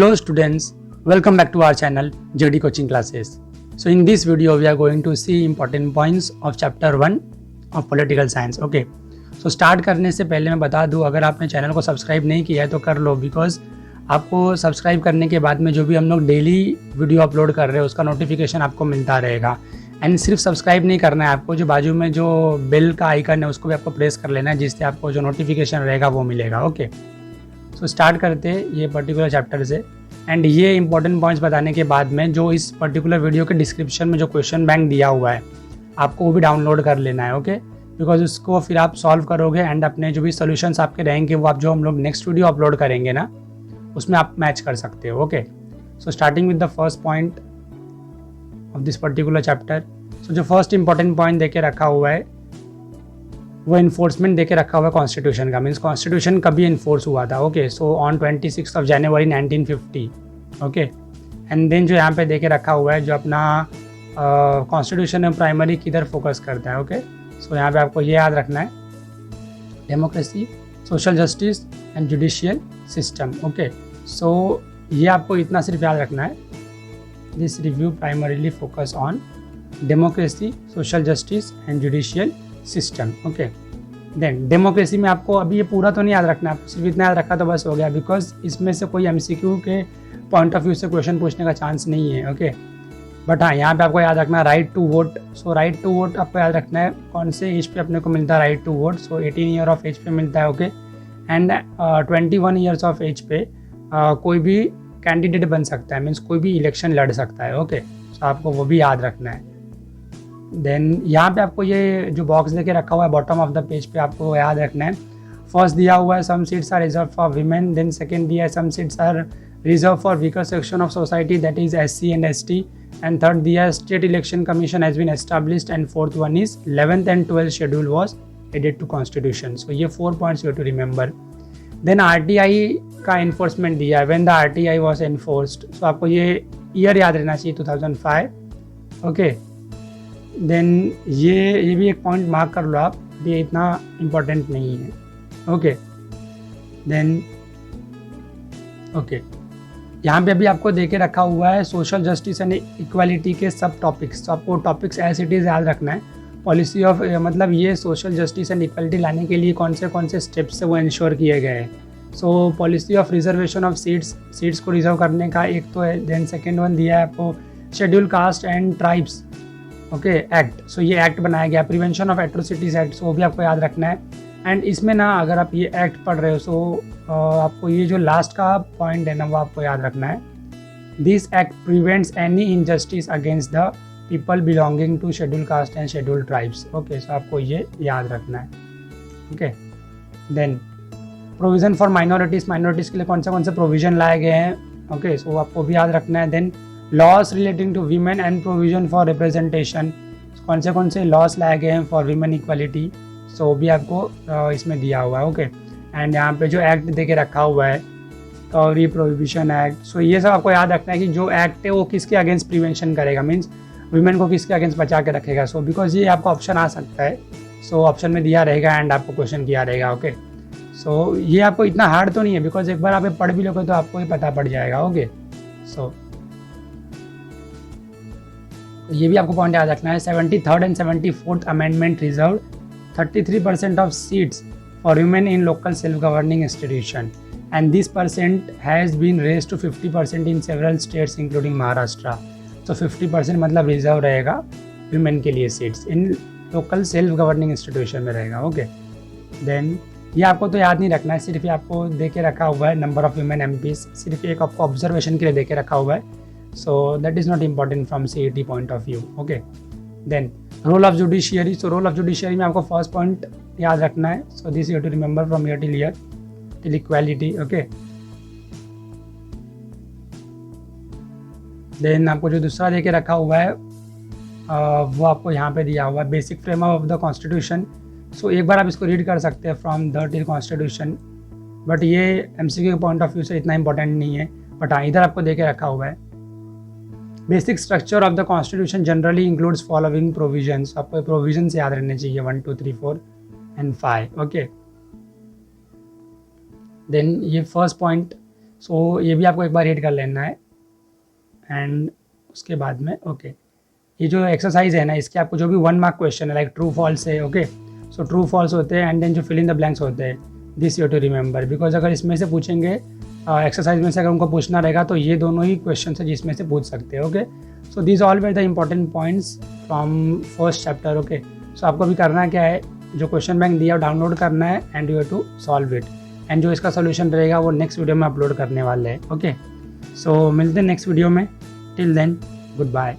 Hello students, welcome back to our channel JD Coaching Classes. So in this video we are going to see important points of chapter 1 of political science. Okay. So start करने से पहले मैं बता दूं, अगर आपने channel को subscribe नहीं किया है तो कर लो, बिकॉज आपको सब्सक्राइब करने के बाद में जो भी हम लोग डेली वीडियो अपलोड कर रहे हैं उसका नोटिफिकेशन आपको मिलता रहेगा. एंड सिर्फ सब्सक्राइब नहीं करना है आपको, जो बाजू में जो बेल का आइकन है उसको भी आपको प्रेस कर लेना है, जिससे आपको जो नोटिफिकेशन रहेगा वो मिलेगा. ओके. सो स्टार्ट करते हैं ये पर्टिकुलर चैप्टर से. एंड ये इंपॉर्टेंट पॉइंट्स बताने के बाद में जो इस पर्टिकुलर वीडियो के डिस्क्रिप्शन में जो क्वेश्चन बैंक दिया हुआ है आपको वो भी डाउनलोड कर लेना है. ओके. बिकॉज उसको फिर आप सॉल्व करोगे एंड अपने जो भी सोल्यूशंस आपके रहेंगे वो आप जो हम लोग नेक्स्ट वीडियो अपलोड करेंगे ना उसमें आप मैच कर सकते हो. Okay. So starting with the first point of this particular chapter. So जो फर्स्ट इंपॉर्टेंट पॉइंट देके रखा हुआ है वो इन्फोर्समेंट देके रखा हुआ है कॉन्स्टिट्यूशन का. मीन्स कॉन्स्टिट्यूशन कभी इन्फोर्स हुआ था. Okay. So on 26 January 1950. Okay. And then जो यहाँ पे देके रखा हुआ है जो अपना कॉन्स्टिट्यूशन है प्राइमरी किधर फोकस करता है. ओके. सो यहाँ पे आपको ये याद रखना है, democracy, social justice and judicial system. Okay. So ये आपको इतना सिर्फ याद रखना है, this review primarily focus on democracy, social justice and judicial system. Okay. Then democracy में आपको अभी ये पूरा तो नहीं याद रखना है, आपको सिर्फ इतना याद रखा तो बस हो गया, बिकॉज इसमें से कोई एमसीक्यू के पॉइंट ऑफ व्यू से क्वेश्चन पूछने का चांस नहीं है. ओके. बट हाँ, यहाँ पे आपको याद रखना right to vote. So right to vote आपको याद रखना है कौन से एज पे अपने को मिलता है right to vote. So 18 year of age पे मिलता है. Okay. And 21 years of age पे कोई भी कैंडिडेट बन सकता है, मीन्स कोई भी इलेक्शन लड़ सकता है. ओके. सो आपको वो भी याद रखना है. देन यहाँ पे आपको ये जो बॉक्स देके रखा हुआ है बॉटम ऑफ द पेज पे आपको याद रखना है. फर्स्ट दिया हुआ है some seats are reserve for women. Then second दिया है some seats are reserve for weaker section of society that is SC and ST. And third दिया है state election commission has been established. And fourth one is 11th and 12th schedule was added to constitution. So ये 4 points you to remember. Then RTI का enforcement दिया है, when the RTI was enforced. So आपको ये year याद रहना चाहिए 2005. Okay. Then ये भी एक पॉइंट मार्क कर लो आप, ये इतना इम्पोर्टेंट नहीं है. ओके. देन ओके, यहाँ पे अभी आपको देके रखा हुआ है सोशल जस्टिस एंड इक्वालिटी के सब टॉपिक्स. तो आपको टॉपिक्स एज इट इज़ याद रखना है. पॉलिसी ऑफ मतलब ये सोशल जस्टिस एंड इक्वालिटी लाने के लिए कौन से स्टेप्स से वो इंश्योर किए गए हैं. So policy of reservation of seats को रिजर्व करने का एक तो है. देन सेकेंड वन दिया है आपको schedule caste and tribes. Okay. Act. So ये एक्ट बनाया गया, prevention of atrocities act. So वो भी आपको याद रखना है. एंड इसमें ना अगर आप ये एक्ट पढ़ रहे हो सो आपको ये जो लास्ट का पॉइंट है ना वो आपको याद रखना है. This act prevents any injustice against the people belonging to schedule caste and schedule tribes. Okay. So आपको ये याद रखना है. Okay. Then provision for minorities के लिए कौन से प्रोविज़न लाए गए हैं. ओके. सो आपको भी याद रखना है. Then laws relating to women and provision for representation, कौन से लॉस लाए गए हैं फॉर वीमेन इक्वालिटी. सो वो भी आपको इसमें दिया हुआ है. ओके. एंड यहाँ पे जो एक्ट देके रखा हुआ है कवरी प्रोहिबिशन एक्ट. सो ये सब आपको याद रखना है कि जो एक्ट है वो किसके अगेंस्ट प्रिवेंशन करेगा, मीन्स वीमेन को किसके अगेंस्ट बचा के रखेगा. सो बिकॉज ये आपको ऑप्शन आ सकता है, सो ऑप्शन में दिया रहेगा एंड आपको क्वेश्चन किया रहेगा. ओके. सो ये आपको इतना हार्ड तो नहीं है, बिकॉज एक बार आप पढ़ भी लोगे तो आपको ये पता पड़ जाएगा. ओके. सो ये भी आपको पॉइंट याद रखना है. 73rd and 74th amendment reserve 33% of seats for women in local self governing institution and this percent has been raise to 50% in several states including Maharashtra. तो 50% मतलब रिजर्व रहेगा वुमेन के लिए seats in local self governing institution में रहेगा. Okay. Then ये आपको तो याद नहीं रखना है, सिर्फ ये आपको दे के रखा हुआ है नंबर ऑफ वुमेन MPs, सिर्फ एक आपको ऑब्जर्वेशन के लिए दे के रखा हुआ है. So that is not important from CET point of view. Okay. Then role of judiciary. So role of judiciary में आपको first point याद रखना है. So this you have to remember from here till here till equality. Okay. Then आपको जो दूसरा देके रखा हुआ है वो आपको यहाँ पे दिया हुआ है basic framework of the constitution. So एक बार आप इसको रीड कर सकते हैं from the till constitution, but ये MCQ के पॉइंट ऑफ व्यू से इतना इंपॉर्टेंट नहीं है. बट हाँ, इधर आपको देके रखा हुआ है basic structure of the constitution generally includes following provisions. आपको प्रोविजन याद रहने चाहिए 1, 2, 3, 4 एंड 5. ओके. देन ये फर्स्ट पॉइंट सो ये भी आपको एक बार रीड कर लेना है एंड उसके बाद में ओके ये जो एक्सरसाइज है ना इसके आपको जो भी 1 मार्क क्वेश्चन है लाइक ट्रू फॉल्स है ओके। सो ट्रू फॉल्स होते हैं एंड देन जो फिल इन द ब्लैंक्स होते हैं this you to remember because अगर इसमें से पूछेंगे एक्सरसाइज में से अगर उनको पूछना रहेगा तो ये दोनों ही क्वेश्चन है जिसमें से पूछ सकते हैं okay. So this all were the important points from first chapter okay. So आपको भी करना क्या है जो क्वेश्चन बैंक दिया डाउनलोड करना है and you have to solve it and जो इसका सोल्यूशन रहेगा वो नेक्स्ट वीडियो में अपलोड करने वाले हैं ओके। सो मिलते हैं नेक्स्ट वीडियो में, टिल देन गुड बाय।